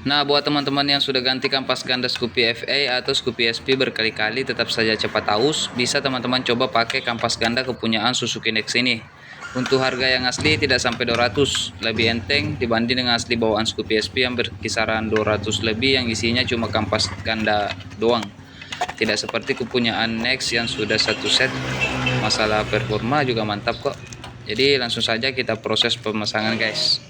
Nah, buat teman-teman yang sudah ganti kampas ganda Scoopy FA atau Scoopy SP berkali-kali tetap saja cepat aus, bisa teman-teman coba pakai kampas ganda kepunyaan Suzuki Nex ini. Untuk harga yang asli tidak sampai 200, lebih enteng dibanding dengan asli bawaan Scoopy SP yang berkisaran 200 lebih yang isinya cuma kampas ganda doang. Tidak seperti kepunyaan Nex yang sudah satu set. Masalah performa juga mantap kok. Jadi langsung saja kita proses pemasangan, guys.